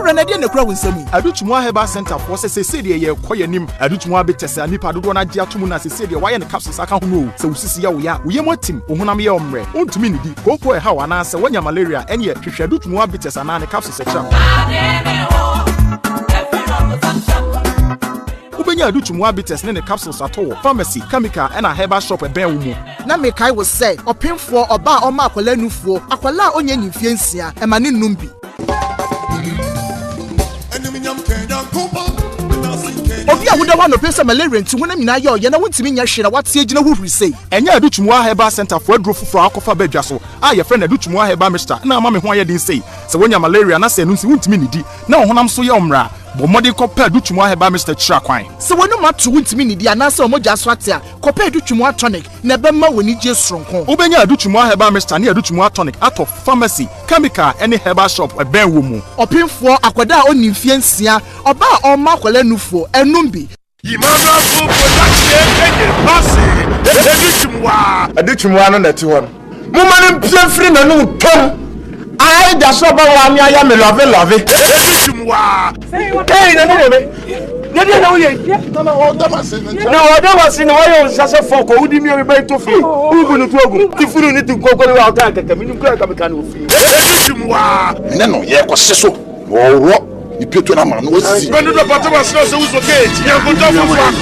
Renadi and the crowd semi. Aduchumwa Heba Center for say ye koye nim. Aduchumwa betesa nipa dodo na dia tumuna say why the capsules aka hu so usisi ya we mo team ohunam ye omre. Ontumi ni di. Koko e ha wana se wanya malaria enye hwehwe aduchumwa betesa na ne capsules e tra. Ubenya aduchumwa betes ne capsules ato pharmacy chemical and a herbal shop e ben wo mu na mekai wo say opemfo oba oma akwala nufuo akwala onye nyimfie nsia e ma ne numbi obi a woda no pesa malaria nti wona nyina ye oye na wontimi nya hwera wate agina huhuri sei enya aduchumwa herbal center for adro fufuro akofa badwa so a ye friend aduchumwa herbal mixture na ama me ho aye din sei se wonya malaria na se no nsi wontimi nidi na ohonam so ye omra bo modi kopa aduchumwa herbal mixture tira kwan se wonu mato wontimi nidi anase omogya so ate a kopa aduchumwa tonic na be ma woni je soronko ubenya aduchumwa herbal mixture na aduchumwa tonic ato pharmacy chemical any herbal shop e ben wo mu opemfo akwada onimfie nsia oba oma akwala nufuo enumbi Imana fu production enye pase aduchumwa no nati hon mo mane mpia free na no tom ai da so ba wa mi aya me love aduchumwa hey na no me Ndia na uye na odamasi na wayo sase foko udi mi o be to fi ugu no tuogu ti furu ni ti kokori wa ta kaka mi ni kura ka me kan o fi aduchumwa ne no ye ko seso wo Ipeto na mano osisi. Quando do pato mas não se usa o quente. Eu vou dar uma faca.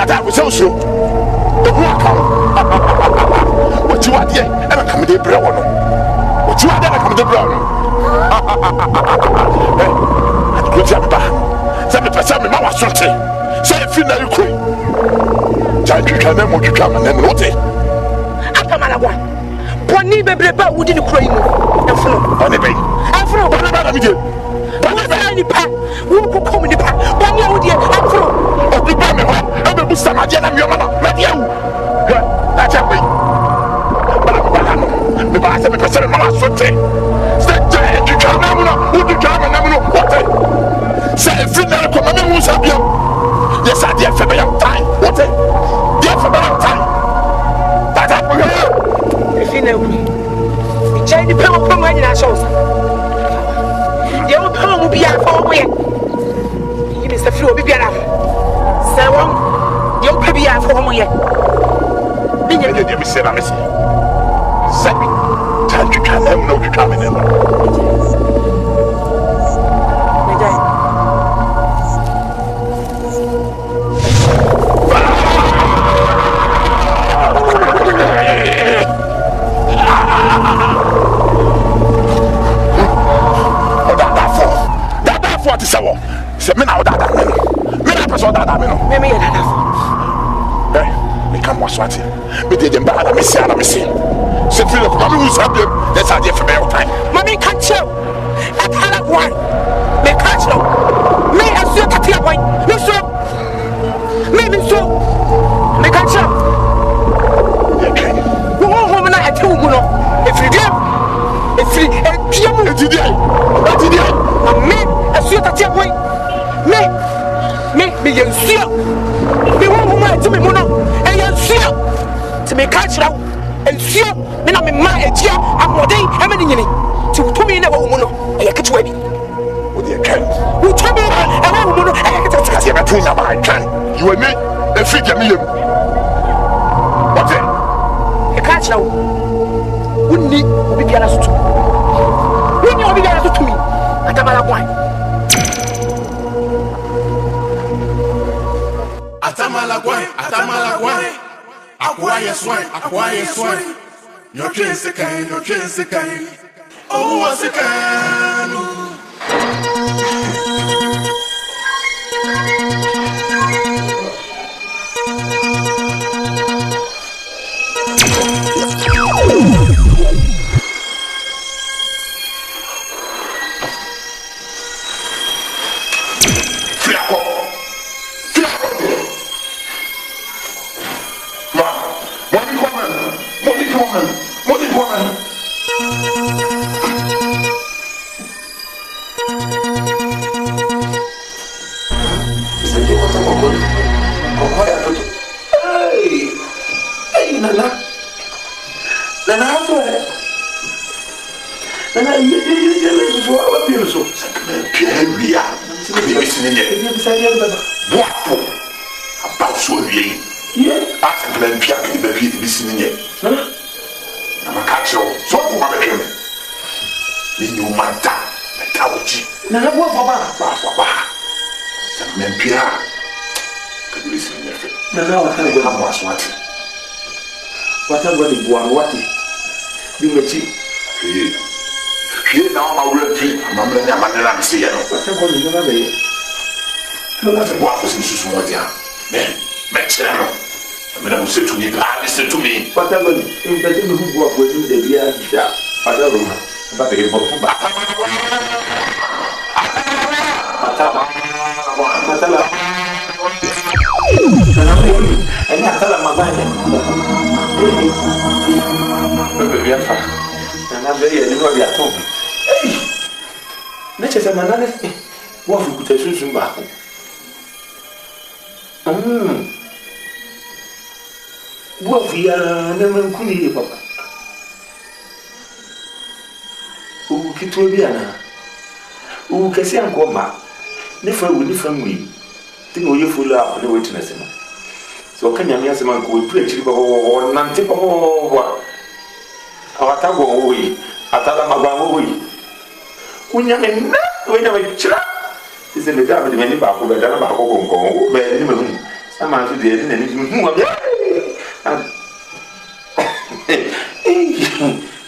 That was also the worker. What you are there, and I come to the brown. What you are there, I come to the brown. Good job, Sammy, Mamma Sunday. Say, if you know you quit. Thank you, can I want to come and then what? Akamalawa. Pony baby, but we didn't cry. On the bay. I'm from the any pack, who could come in the pack, but you would I'm from the Bama, and the Busama, and your mother, let you. That's a way. But the Bass of the President of Sunday. Say, you can't know who you come and never know what. Say, if you never come and who's up you. Yes, I did for my time. What? Dear for my time. That's a if you know me, you change the power from my nations. You will be a for you. You Mr. Flo, be better. Seven, you be a for me. You said, I miss you. Say, tell you can never know you coming in. Se me na dada me na person dada me no me ya dada me kan waswati me de dem ba me sia na me si se feel ko me wu sabem that's how dey for me time mami kan chew e kala boy me kan chew me asu katia boy me so me kan chew wo ho me na atu efiri edua mu Etidia na me asuo tatia boy me yensuo me wo ma ti me mu no yensuo ti me ka kira ensuo me na me ma etia amoden e me nyini ti utumi na wo mu no e ketwa bi wo de kan utumi e wo mu no e ketwa ti be tun na ba kan you and me efiri dia me yem what e ka kira wo unni obi biara sutu unni obi biara sutu mi atamala kwan atamala kwan acquire swine your trace kind oh what's it kind So can you answer my good preach or Nanti or Atago we Atalamago we Kunyamin when I chat is in the government many back over Danabaco, but some answer did and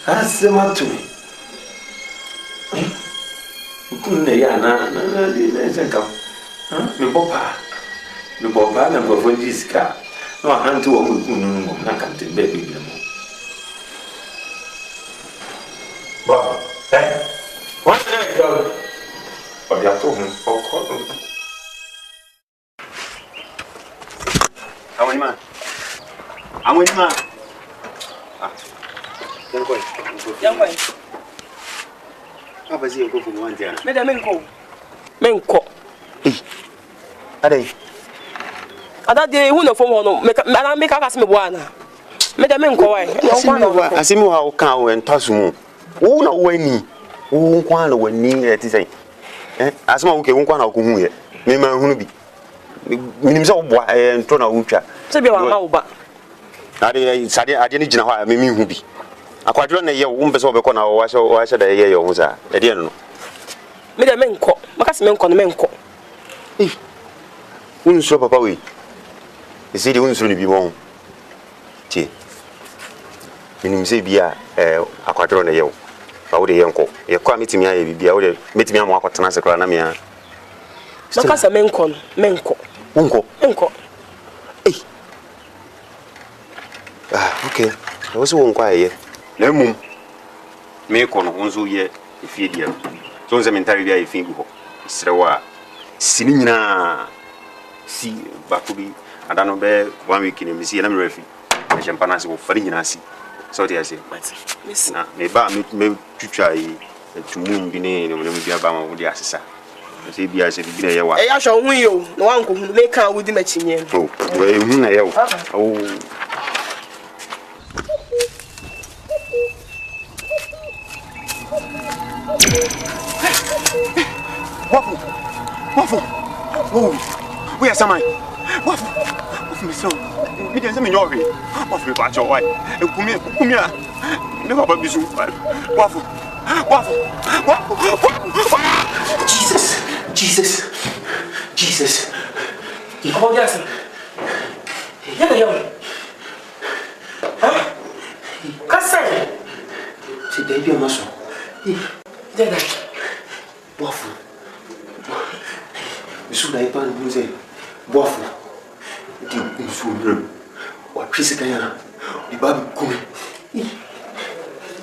that's the matter to me. Couldn't they? Me papa na go for Jessica. No hand to omu kunu na kan te baby bi mo. Ba, what the hell? Ba ya to hu o ko. Amoni ma. Ah. Yan koi. Papa ji ko fu mo anja. Me da menko. Adai. Ada de hu no fo mo no me ka me bo ana me da menko wai asimi wa o kan o entasu mu wo na wani wo nkwa na wani e ti sei asima wo ke wo nkwa na ko hu ye me ma hu no bi minim se wo bo ento na wo twa se bi wa ma wo ba ade sade ade ni gina ho a me hu bi akwadro na ye wo mpese wo be ko na wo wa sha da ye ye ho sa e de no me da menko makasi menko no menko unso papa we isi di unso ni bi mo ti minim se bia akwadro na ye wo ba wo de ye nko ye kwa metimi aye bibia wo de metimi am akotena se kra na me a makasa menko menko okay wo so won kwa ye na mum me ko no unso ye efie dia so nze mentari bia efie bi ho srewa sini nyina si bakubi adano be 1 week ni misi na me refi e champana se wo fari nyina si So they say. Miss. Na me ba me twitwa yi etumu bi ne ne mo bia ba ma wo di asesa. Say bia say bi na ye wa. E ya hwe hu yo, na wan ko hu me kan wo di ma chinye. Oh, we hu na ye wo. Oh. Wafu. Oh. We are samai. Wafu. Wafu me so. Me dey say me nyowe. Wafu ba cho wai. Ekumi a. Ne baba bisu. Wafu. Jesus. You come on, Jackson. Yeah. Huh? Kassan. C'est des bien maçon. Dada. Bof. Je suis pas le musée. Bof. Tu me souviens. Ou après c'est quand il va me couper.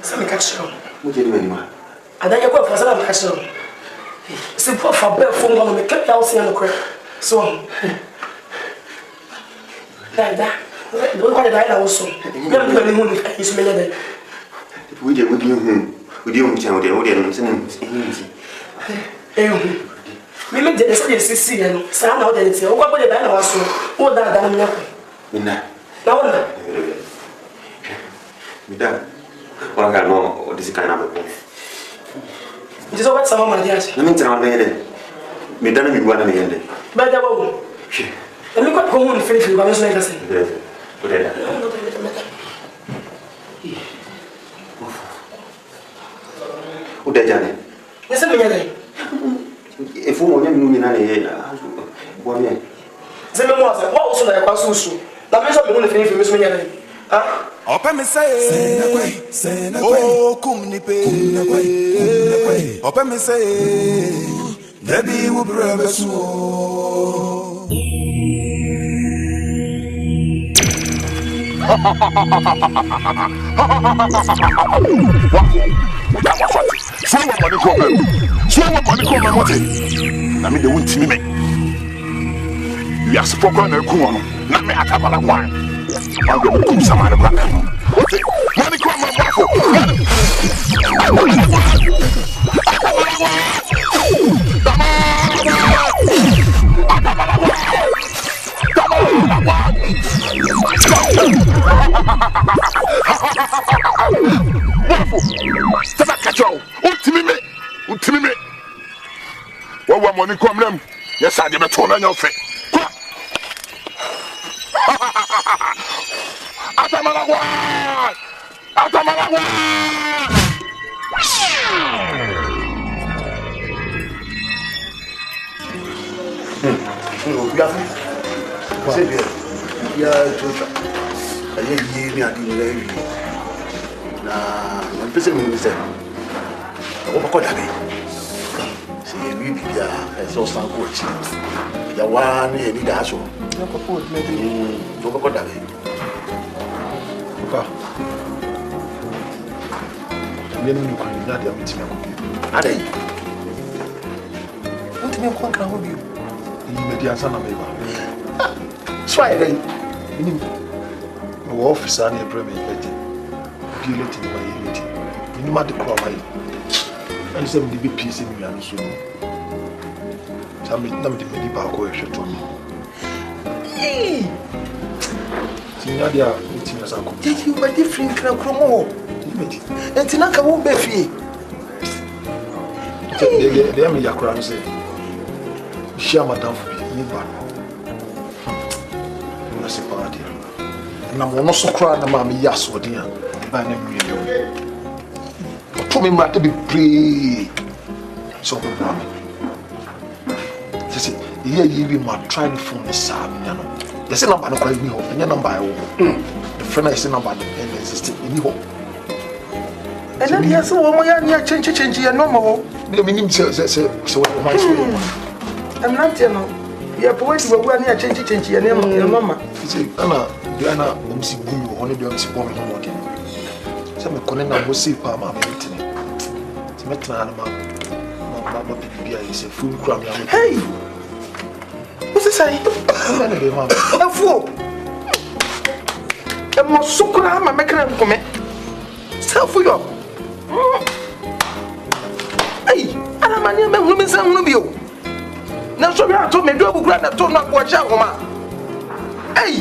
Ça me cache. Moi j'ai dit mais Adanya kwa fasa me cache. C'est pour faire belle fond me keep ya aussi no crap. So. Dada. Do ko da ina woso. Ya me be hu ni isu me dada. We dey chan we dey no senen Me me dey say sisi ya no. Sa na o dey ti. O kwa dey da ina waso. O da da me ko. Minna. Na wona. Minna. Ora ga no o disi kana me. Ndizo kwa sama mwana diache. Na minna na yende. Minna na mi bwana me yende. Ba da wo. Na mi kwa ko hu ni finish ba me so na kase. Odeda. Udajane. Nese me nyane. E fu mo nyam nu nyina ne na. Bo me. Zeme mo asa. Wa so na ya kwa so so. Na me so me hu ni finish me so me nyane. Ah. Open me say, oh, come ni pe, open me say, Debbie will brave us all. Na me de wonti me. You are spoken na ku wono. Na me atabala wan. I'm going to come somewhere back. Money come on, Marco. Ultimate. What money come them? Yes, I give a tone on your face. Atamalagwa! C'est bien. Il y a tout ça. Il y a des gens on peut se demander ça. On va pas d'aller. C'est lui qui a son sang coach. Il y a one et il a son. On va pas d'aller. Pourquoi? Je ne connais pas de petit peu. Allez. On te met quoi quand on vit? Il me dit à ça, n'a Soyez là. Mon office a un premier meeting. Puis il est in my meeting. Il m'a dit quoi, and some DB piece in me and so. Some of them did me back away to me. Sinadia, it's in a sack. Did you buy different cromo? And Tinaka won't be free. They are me your crown say. Share my damn for me, but I say, party. And I'm not so crying, Mammy, yes, or dear. By name, you told me not to be free. So, Mammy. Just here you be my trying to phone the Sam, you know. There's a number of calling me home, and your number. The friend I say number and existing in you. And then he has a woman change and no more. The meaning says, so my I'm not, you know. You are pointing to where near change and your mamma. You say, Anna, Mumsy Boo, only the MC Bomb home again. Some Conena will see Palma meeting. To make Mamma is a full crowd. Hey! What's this say? A fool! A most so could I make them come. Self for you. Hey, I'm a man who is on you. Now, so I told me, do a grand that told not watch out, Mama. Hey,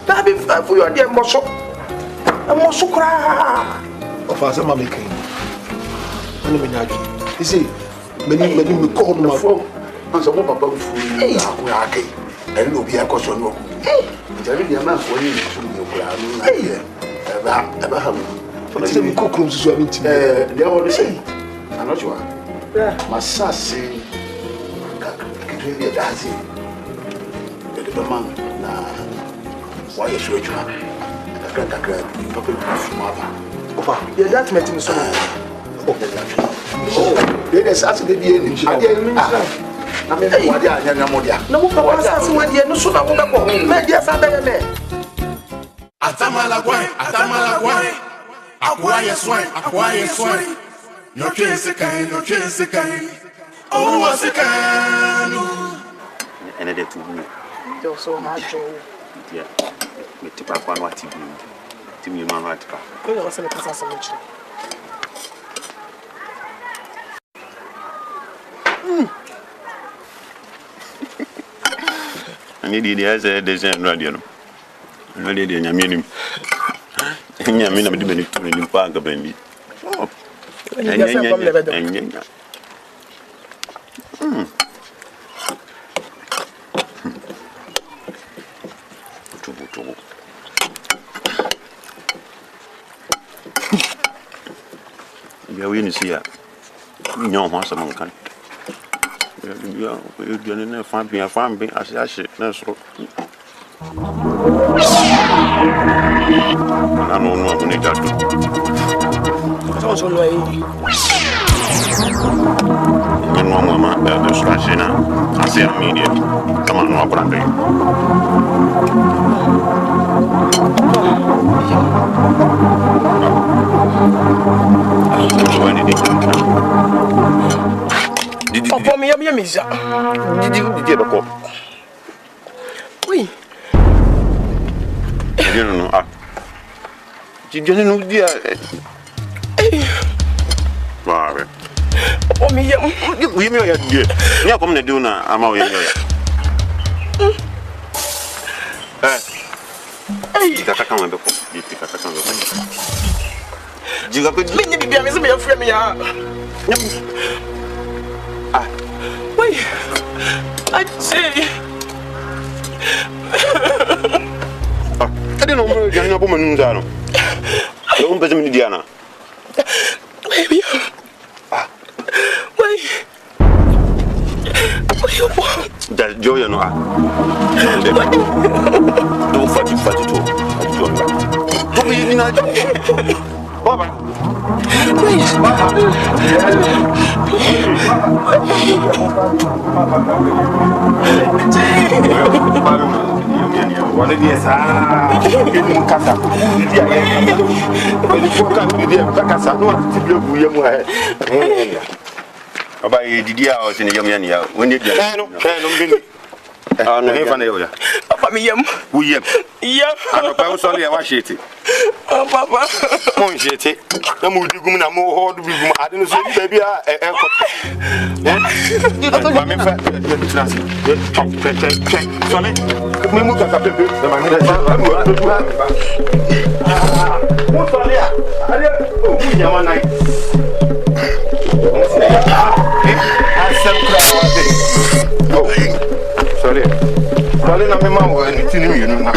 that be fair for your dear muscle. A muscle cry. Of us, I'm making. You see, many will call my phone. And some papa will fool and no be a caution. Tell me the amount for you to Abraham. But it's a cook room to swim into the other say. I'm not sure. My sassy. That's it. The man, why you sure you are? Yeah, that's making so. Oh, there's actually the end. I mean, what are you? No, what's that? What you know? So now, what about me? Yes, I'm there. Atamala guay. Acquire swine. No chase a kind. Oh, what's a kind? And I did to me. You're so much. Yeah, with the papa, what you do. Timmy, man, right? I was in a passage. I need the answer. There's a radio. I did in a minimum. I mean, I'm doing it in Park of Bendy. Oh, we are in the sea. No one some can. You're doing a farm, as I said. That's so. I don't know when it got to. It's also like. You know, Mama, the Strashina, I say immediate. Come on, no brandy. Did you for me? Did you ever call? Oui. You don't know. Did you know, dear? Wow. Oh, me, we may have you. You come to do now. I'm out here. You got to come and you got to be a friend. Wait, I say. I didn't know you're a woman. Don't bet me, Diana. Baby. Wait. What do you want? That's joy, you know. Don't fight it too. Don't be in a Baba. Please. What it is, Kata. About Didia or in a young when you get Papa, me, we have. Yeah, I was only a wash it. Oh, Papa, Monjete, the moody woman, I'm more hard. I didn't say, baby, sorry. Sorry, I'm a man when it's in you know.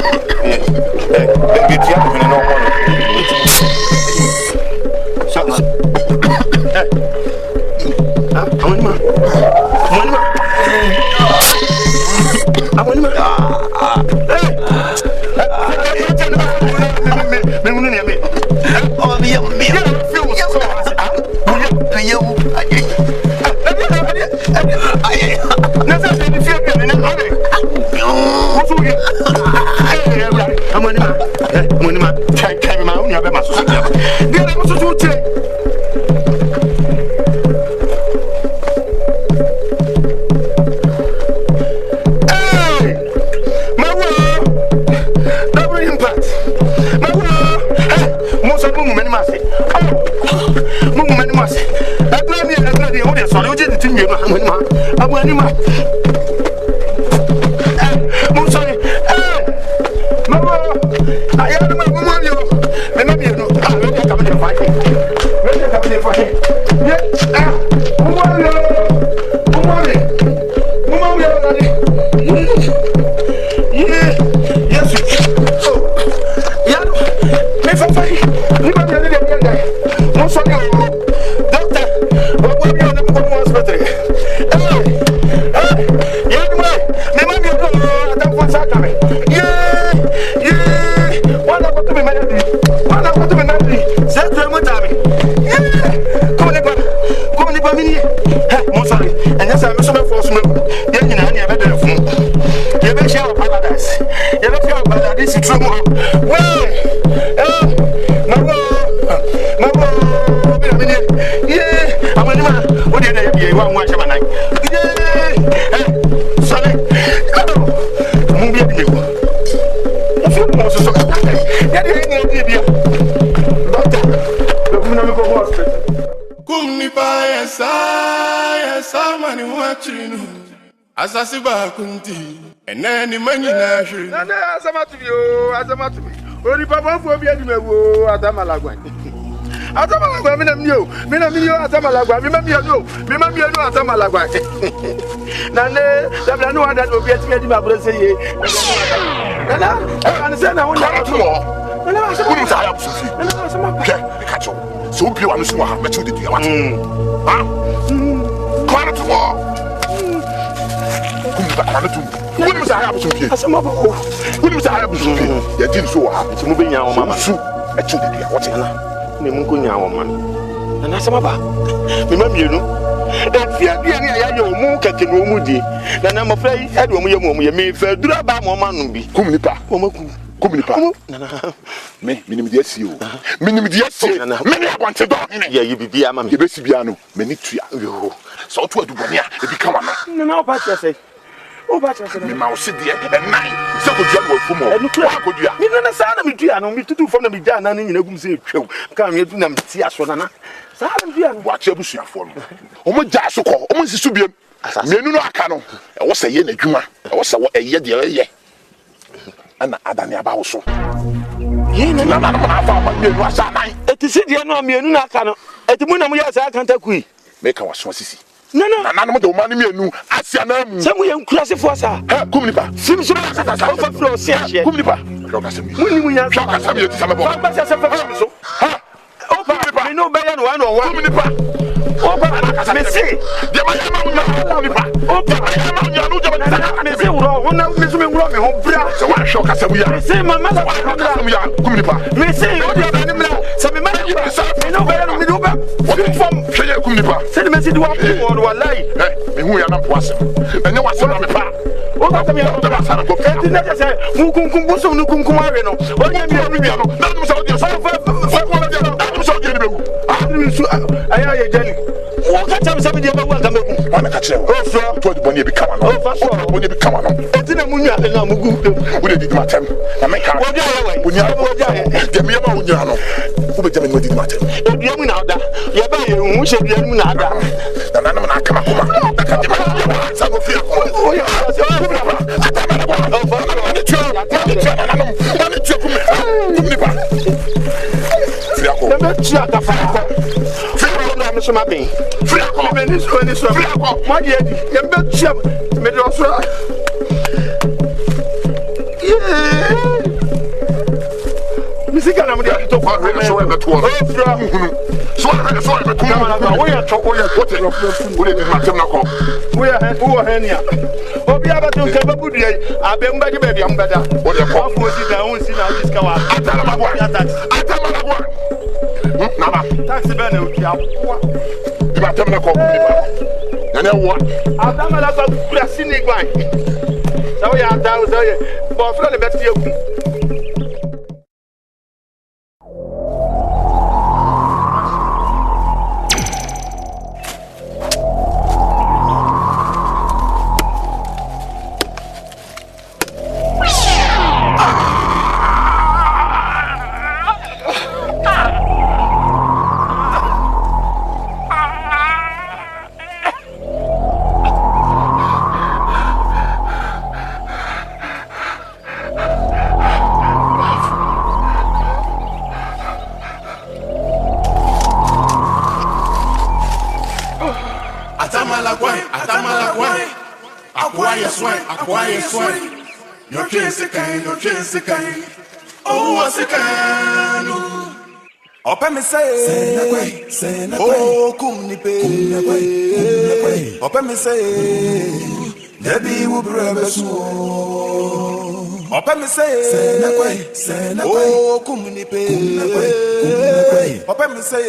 I'm sorry. Mama, I am my woman. Remember, you know, I'm ready to come to fight. Ready to come to fight. Yeah, yes. Oh, yeah. If I fight, remember the other day. I'm sorry, doctor. What will you on the hospital? Asasi ba kunti enani manyi na hwe na asama to me ori papa fu obi adime wo atamalagwa atamalagwa minamio atamalagwa mimamio atamalagwa na ne dabla no ada obi atime di mabro se ye na an se na wona to na se kunu sa ya busufi na se ma ke ka cho so bi wa no so ha me chu de dua wa ha kwara to Wouldn't Mr. Abson, as a mother, wouldn't Mr. Abson, you did so happy to move in your mamma. I told you what Nimukunya woman. And as a mother, remember you know that fear being your moon catching Moody. Then I'm afraid I don't know me fair do about Mamma be. Kumipa, Kumipa, me, minimum yes, you, minimum yes, many I want to go. Yeah, you be a man, you best be no, many tree. So to do it become a man. No, but I say. Oh, but I said, Mouse dear, and nine. So could you for more? And could you? You know, son of me, dear, no, me to do from the Midana, and you know, say, come here to them, see us for Nana. Watch your bush for me. Oh, my jazz so called, almost to be a Menuno Cano. I was a year, I was a year, dear, and Adania Bauso. It is the Menuno Cano. At the Munam, I can't agree. Make our Swansea. No, I'm the money you Asianam. Some young class for us. Kumipa. Seems to have overflow. Kumipa. We have some of some. I know better one or one. Kumipa. I say, the what time some of the other one catch him. Oh, to Bonnie become an offer. Bonnie become an offer. It's in a moon. I know who did my time. I make her. When you are get me a moon. Who be telling me did my time? Don't be a moon out there. You're by you, we should be a moon out there. Then I'm not come up. I can't demand some of you. Oh, yeah. I'm not being free. My dear, you bet jump to me. Missy got to talk about so ever to so we are talking we are here. Oh, be able to come up with you. I've been baby, I'm better. What a powerful down, see now this cover. I tell my one. Taxi Benno, you might tell me and then what? I've done a lot of blessing. So we are down there, but for the best you. atamala kwai. Acquire swine. No chance kind. Oh, what's a kind? Open me say, oh, come ni pe. Open me say, Debbie will brave us. Open me say, oh, come ni pe. Open me say,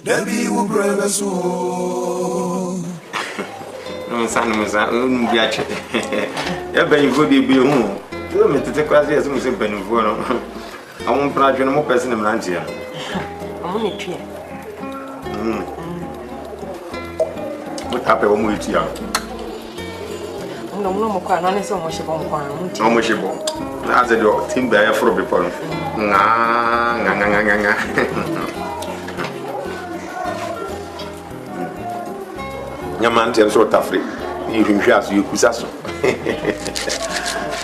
Debbie will brave us. No, son, be a chat. You're very good, be home. You mean to take us as much as Benuvono. I won't pride you no more person in Nantia. I'm only clear. What happened when we tea? No more quite honest, so much about one. How much you bought? As a dog, Tim Bear for a before. Your man tells what Taffy. You can share you, Kusaso.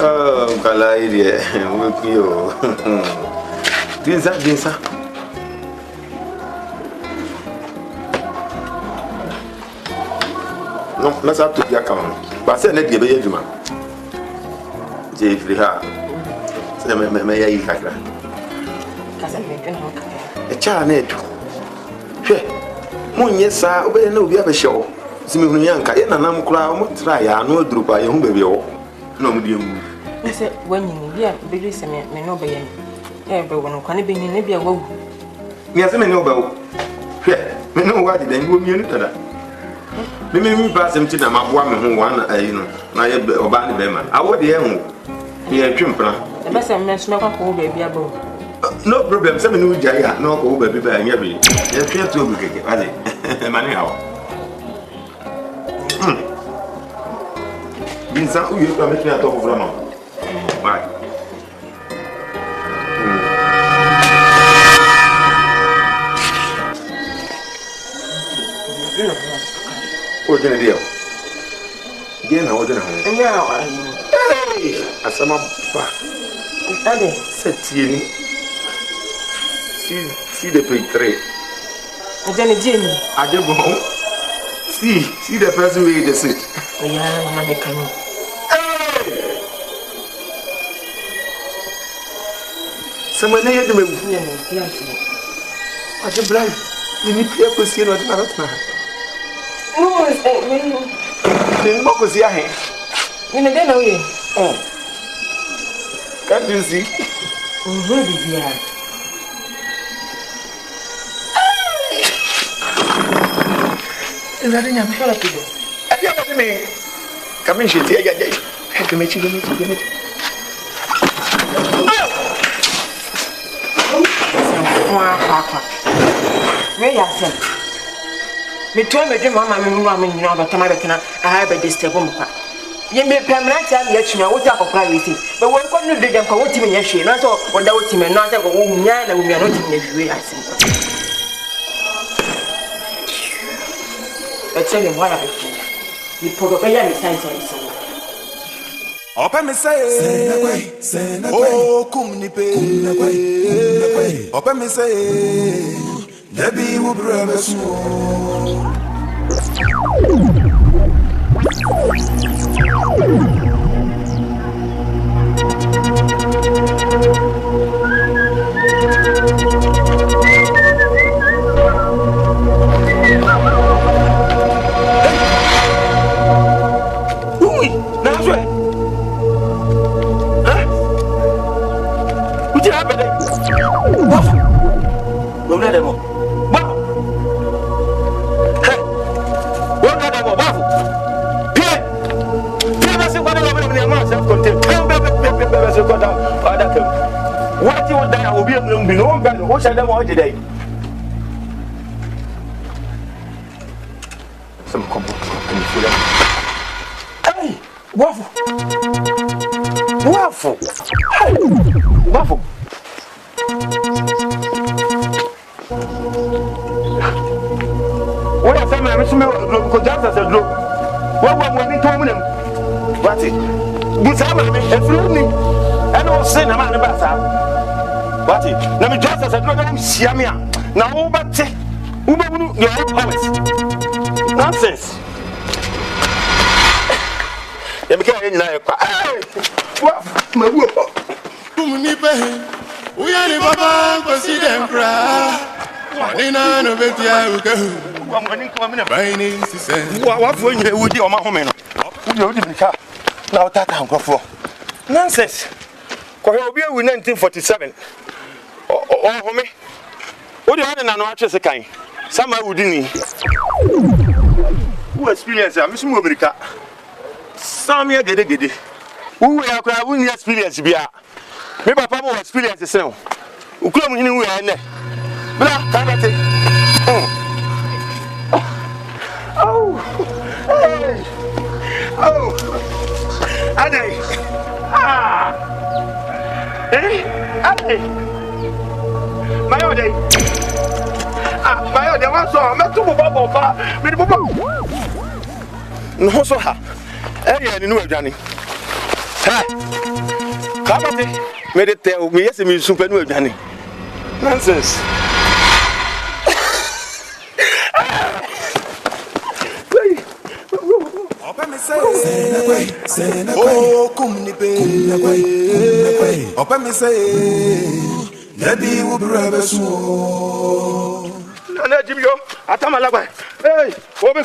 Oh, Galadia, with you. Dinsa. No, let's have to be account. But I said, let me be a human. Jeffrey, may I eat like that? A child, Moon, yes, sir, we know we have a show. Simianka, and I'm crowd, try, I know, droop by your baby. No, medium. I said, when you hear, baby, may not be everyone can be in Libya. Yes, I know about. Me know what then go me that. Me pass him to the map one who one, you know, my Obani Beman. I would the end. Here, Chimpra. The best I mentioned, no baby above. No problem, some new Jaya, no go baby by every. You're clear to be money hour. Been some you can make me a top of Rama. Why? What's the deal? Again, I wasn't home. Hey, I saw my back. Said see the page 3. Jenny, I just go home. See the person where they sit. Yeah, I'm coming. Someone here to me. What's the blind? You need to see what I'm not. No, it's what was your hand? You know, oh, can't you see? Really, yeah. I'm sure I could. Come in, she's here. Give me. Where you are? Me told me, Mamma, you know, but I have a disturb. You may permanent yet, you know, what type of privacy. But what couldn't do them for what you mean, she not all without him and not a woman, and we are not in the way. I think. I tell you what I think. You probably understand. Open me say, oh, come ni pe. Open me say, Debbie will brave us. What you want that will be below better. What shall I want today? Some combo and food. Hey, waffle. Hey, waffle. What are some of the because that's a look. What we told them? What's it? Good time, and through me. I don't say no man about that. What it? Let me just as a program, Siamia. Now, but say, Uber, your promise. Nonsense. You can't even know. What? My work. We are the Baba, go see them cry. Nina no bet ya go. My name is Sam. What for you would you on my home? You didn't car. Now that I'm going for. Nonsense. Kobe in 1947. Oh, me. What do you have in an archer kind? Some I wouldn't. Who experience a Miss Mobrica? Some year get it. Who are crowding experience? Maybe Papa will experience the same. Who come in who are there? Black, oh, hey, oh, Ade, eh, Ade, my old day, my old day, what's all? I'm too bubble, but no, so ha, eh, you know, Johnny, ha, come on, made it tell me, yes, me super new, Johnny, nonsense. Oh, come ni pe. Opa me say, Nabi will be so. Nana Jimio, Atamalagwa. Hey, over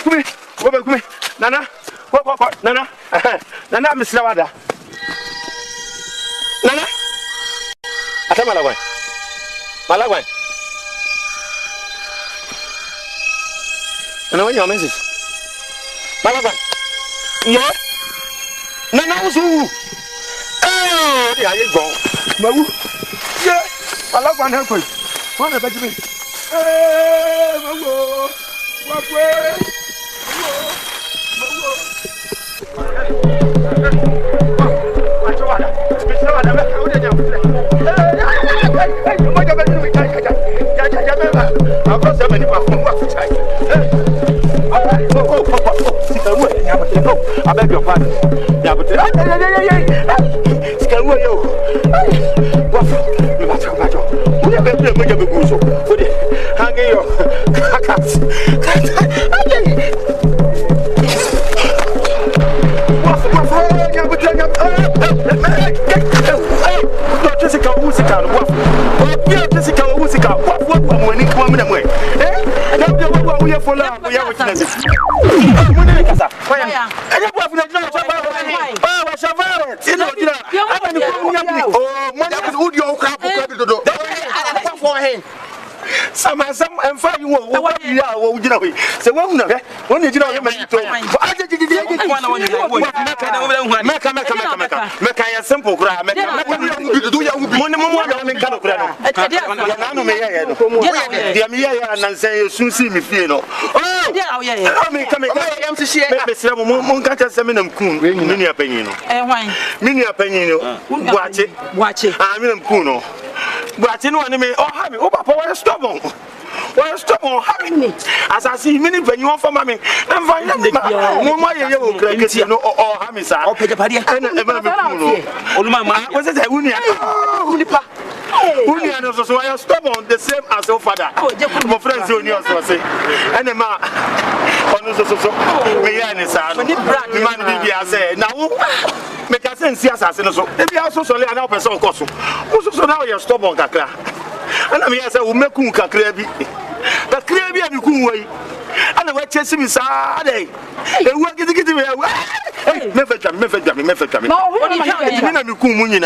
me. Nana, what, Nana, Nana, Miss Lavada. Nana, Atamalagwa. Malagwa. And when your message, Malagwa. Yeah. Nana was who? Oh, yeah, you go. Mabu. Yeah. I love one help. One of the hey, Mabu. What way? I beg your pardon. Yeah, but some and find you what you are. So, when did you know him? Make a simple grab. Make a say, soon see me feel. Oh, yeah, I'm to share. Moncata Seminum Coon, mini opinion. Mini opinion, watch it. I'm in Kuno. But you know, oh, Hammy, oh, Papa, why stubborn? Why stubborn? Hammy, as I see many when you want for mammy, and find out no more yellow crackers, you know, or Hammy, sir. I'll pay the party. And Mamma, was it a Unia? Unia knows so I am stubborn, the same as your father. My friends, you know, so say, and a man, on so, me and his son, the man, I say, now. Make a sense, yes, as so. If you also solely an officer of course, so now you're stubborn, Kakra. And I mean, I said, we'll make Kakrebi. But Krebi and Kuway. And the way chasing me, Saturday. They work it to get me away. Never come. No, what are you doing?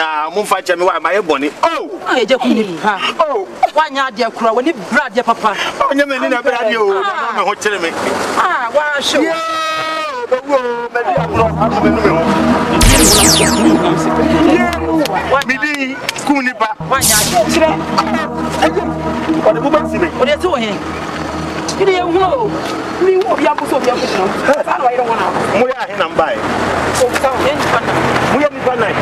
My bonnie. Oh, why not, dear Crow? When you brought your papa, oh, you mean, I brought you. What tell me? Ah, why, sure. Maybe Kunipa. What the woman see me? What are you doing? You don't know. We will be able to be able to. I don't want to. We are in and by. We are in night.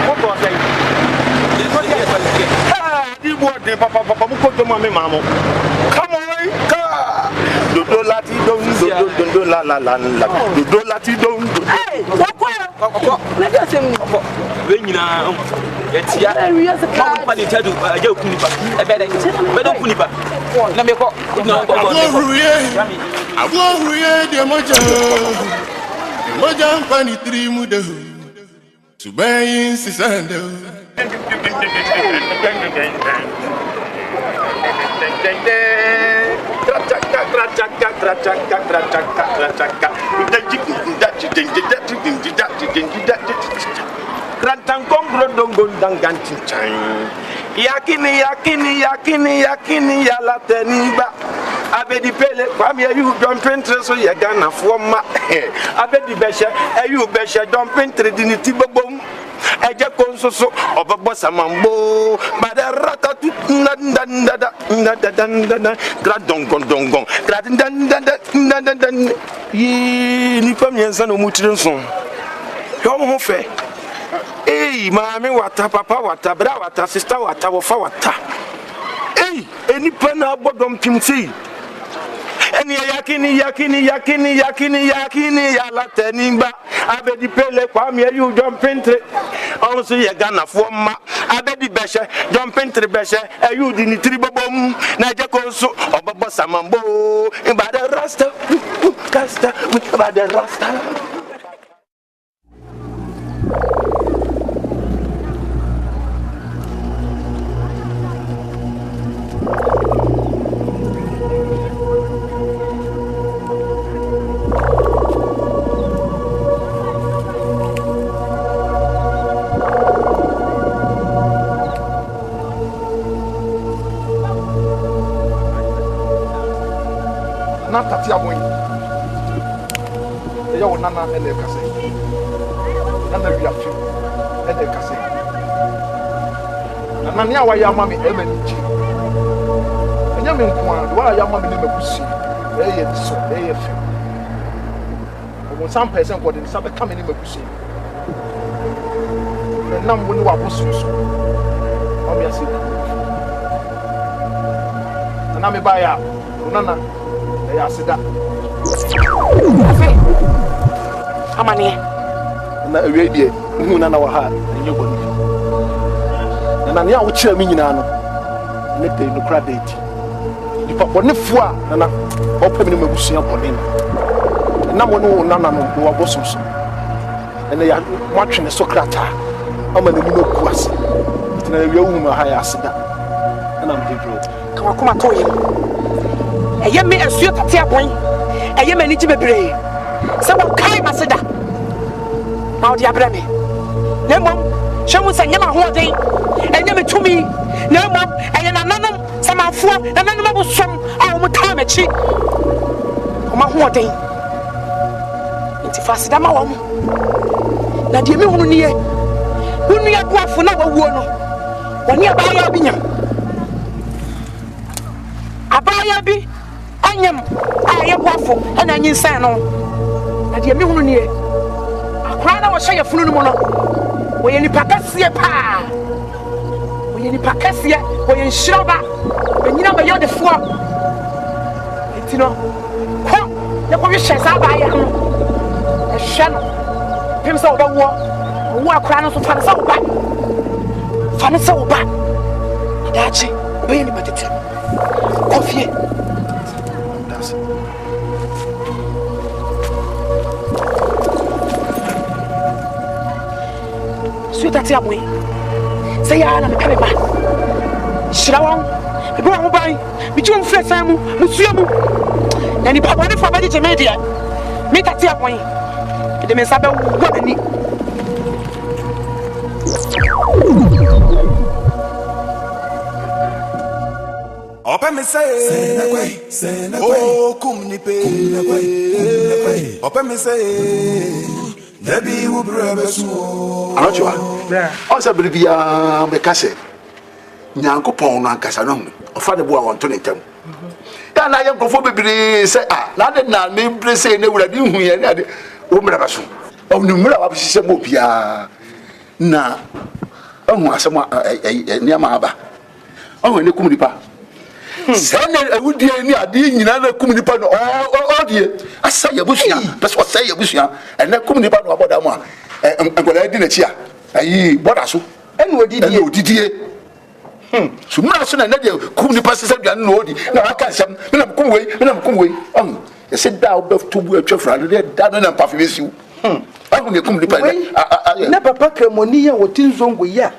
What was I? You bought the papa, mommy, mamma. Come on, do lati don't la la la la do lati don't. Hey, what? Let us say, when you know, it's ya, we are the car. But you tell you, I don't punipa. I don't punipa. Let me go. No, I go here, dear Moja, Fanny 3 Mudo. To buy in Sisando. Yakini yala teniba. Abedi pele kwami you don't pentre so ya Ghana for ma. Abedi besha you besha don't pentre diniti bobom. Eje konsoso obabo samambo badarata tutandanda gradongon gradandanda yi ni pamienza no mutirenson yo mo fe mami wata papa wata bra wata sister wata wofa wata eni pana bodom pimti eni yakini yala tenimba abedi pele kwami you don't pentre also ye Ghana for ma abedi beshe don't pentre beshe you di ni tribobom na je konso obabo samambo ibada rasta ibada rasta. Tatia boy. Eya wonana ele kase. Nana wi afi. Ele kase. Nana nia wa ya mama e mani chi. Enya me nko a wa ya mama ne mabusi. Eye so, eye fi. Omo some person ko de sabe ka me ne mabusi. Na nam woni wa bosu so. O mi asi. Nana me ba ya. Nana Asida. Amani. Na ewe die, hu na wa ha, enye boni. Na na wo kira mi nyina no. Ne de no kra date. Nipa boni fu a na opam ni magusua boni. Na mo no na no wa bososo. Na ya matwene sokrata. Ama na ni no kuase. Na ewe hu ma ha ya asida. Na am dey Kama kuma toye. Eye me asuo tatia bon eye me ni ji bebre se wo kai maseda ma odi abra me na mom hwemu se nyama ho den enye me tumi na mom eye nananom samafo nananom abosom a wo muta machi o ma ho den nti fasida ma wo mo na de me hunu ne ye hunu ya duafo na wawuo no woni abaya bi nyam abaya bi anyam aye boafo ana nyinsan no na de me hunu ne akwa na wo hye funu no mo no wo ye nipa kasie pa wo ye nipa kasie wo ye nshiraba enyina ba yode fo etino ko ye ko hye sa ba ya no ehwe no pem sa wo ba wo akwa no so fa sa wo ba dachi wo ye nipa tete kofie Sweet boy. Say ya na me ka me ba. Shirawan. E bo ho ban. Me ju mfre san mu, musua mu. Na ni ba woni fa ba di jeme dia. Me tatia boy. E de me sabe wo na ni. Open me say oh kum ni pe open me say Debi wo brabesu Anochwa Osa bribia be kase Nyankopon no ankasa no ofa de bo a wonto ne ntam ya na ye nkofo bebiri se na de na me bre se ne wura di hu ye na de wo brabesu o ni mura wa bisi se mo bia na ohu asema niama aba ohu ne kum nipa sene awudie ni ade nyina na kum nipa no die asa ya busua pese o say ya busua ene kum ni ba no aboda mu a engola di na chi a ayi boda so ene odidie so mra so na de kum ni pase sa duane no odi na aka nsam me na kum wei e se da oba tubu atwafra de da no na pafe besiu ahu ne kum ni pa na papa kremoni ya wotinzongo ya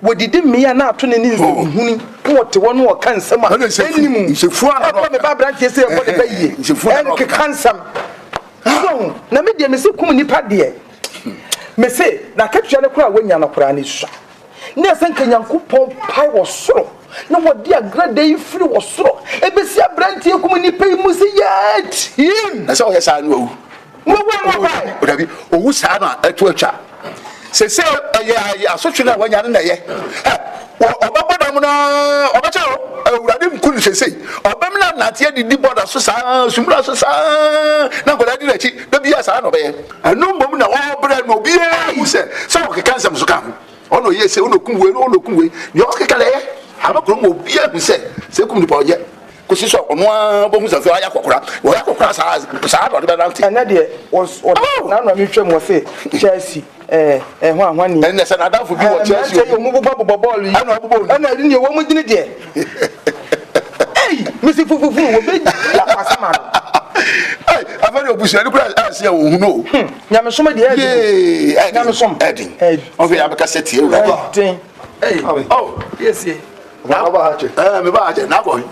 wodidi mmea na ato ne nzehuni wote wono wo kansam a enimu nsefu ana no me babra tie se ko de baye en ke kansam so na me de me se kum nipa de me se na katwa ne kura wanya na kura ne sua ne san kanyankopon pai wo soro na wodi agrade yi firi wo soro ebesi abrantie kum nipa yi mu se ya tim na se o ya sa no wo dabi owu sa na atu atwa se ya asotwe na wanya na ye obabodam na obacha awurade mkunu se obamna na tie didi boda so sa sumra so sa na gola di nachi da biya sa no be anu mbom na wo bra no bi e se so o keka nsam so ka ono ye se ono kumwe ni o keka le abakro mo bi e se kum di poje ko si so ono a bo hu sa so aya kokora wo ya kokora sa do de na na de was na no mi twem wo se Chelsea hwan ni ene se na da fu bi wo Chelsea o mu bobo ball yi ana ri ni wo mu dini de misi fufu wo be ya pasama afari obusu ani kura asia wo hu no nyame soma de edi nyame som edi on fait abaka setie wo tin oh yes ye na ba ha che me ba ha che na boy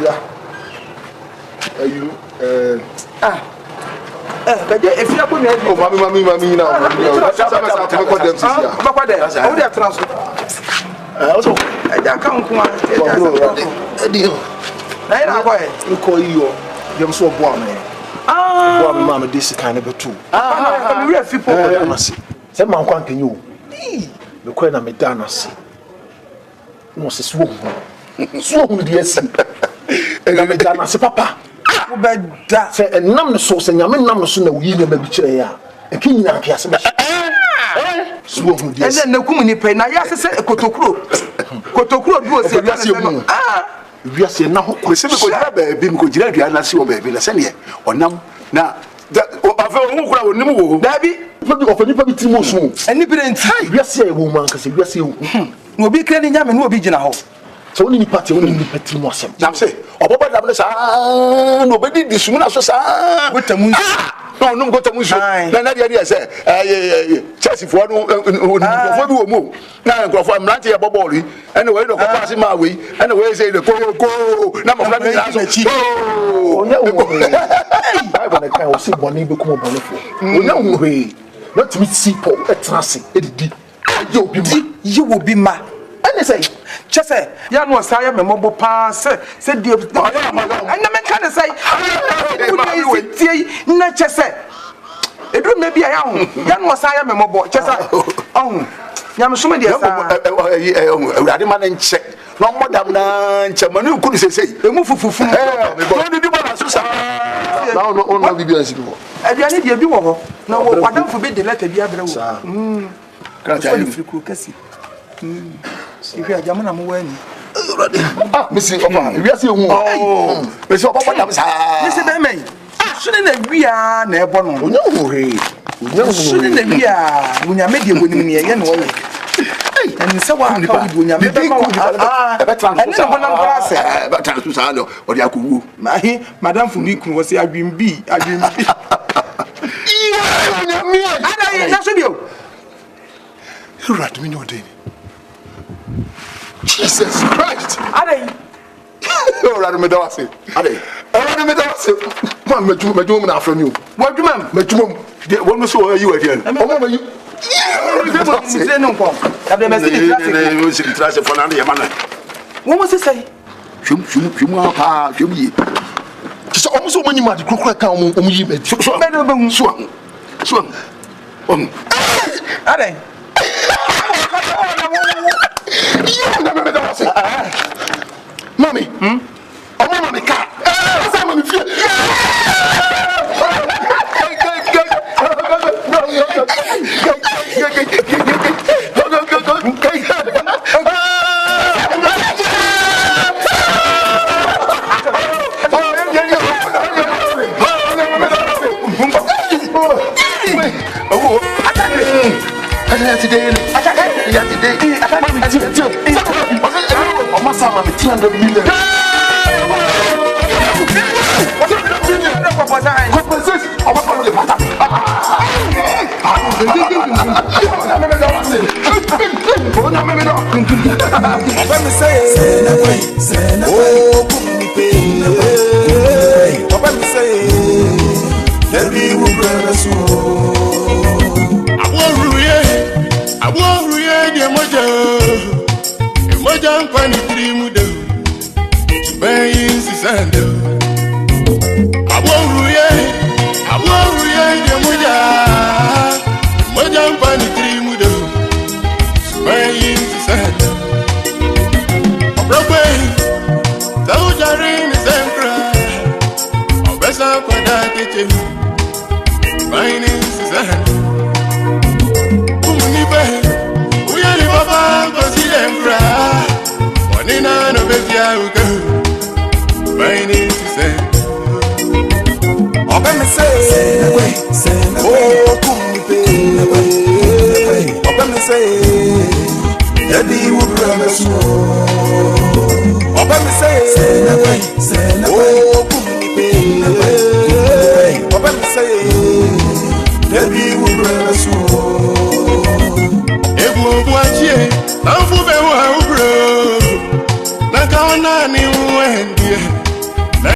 ya ayu kaje efia ko mi o mami na sa ta ko dem sisia ba kwa dem o de transfer also ja kan kuma edi na ina ko e ko iyo dem so bo am bo am ma de sika na betu mi wi afipo ko na se se man kwa nkenye o me ko na me da na se no se so hu de esi na me da na se papa wo be da se enam no so se nyame nam no so na wo yi ne ba bi kire ya e kin nyina ke ase be so hu de esi ene na kum ni pe na ya se kotokuro duo se ya se no wiase na ho ko se me ko jira ba bi me ko jira dua na se o ba bi na se ne onam na o afa o kura o nim wo dabi ofani pa bi timo so eni bire nti wiase e wo man ka se wiase e wo no obi kire ni nyame no obi gina ho so oni ni party oni ni timo asem nam se oboba dam ne sa no obedi disu na so sa gotamu no no gotamu so na dia se Chelsea fo no fo bi wo mu na nkrofo amrante e bobol yi ene we no ko pass ma we ene we say the go na mo fla mi na so onya wo bible na kai o se boni be kuma boni fo onya wo he not me see po etrase edidi ye obi ma ene say chese ya no sa ya memobo pa se die ana men kan say wo tie na chese edu me bia ya ho ya no sa ya memobo chese ahun nyam so me dia sa awurade ma na nche no modam na nche ma no kunu sesei emu fufufu no di ba so sa na ono bibia nsibo aduane dia bi wo ho na wo wadamfo be de letter bi abere wo kra Afriku kasi ifi ajamu na mo wani misi opa wiase hu misi opa dam sa misi be men sune na wia na ebo no onya hu he sune na wia unya media bonim ne ye no wo en se wa ka wo unya me be ma be transfer na na class be transfer sa no o dia ko wu mahi madam fu mi kun wo se adwimbi iya onya mi ada ye na so bio rat mi no dey Jesus Christ ada rat mi da wase ada rat mi da wase ma meju na afro ni o wadwuma meju de won so yi wa dia o ma yi se no ko abe me se di trase for na de mana wo mo se sai hwum pa hwum yi so omo so mani ma de krokra kan omo yi me so be no be hu so ada Mami, mami ka. Sa mami fie. today. Baby,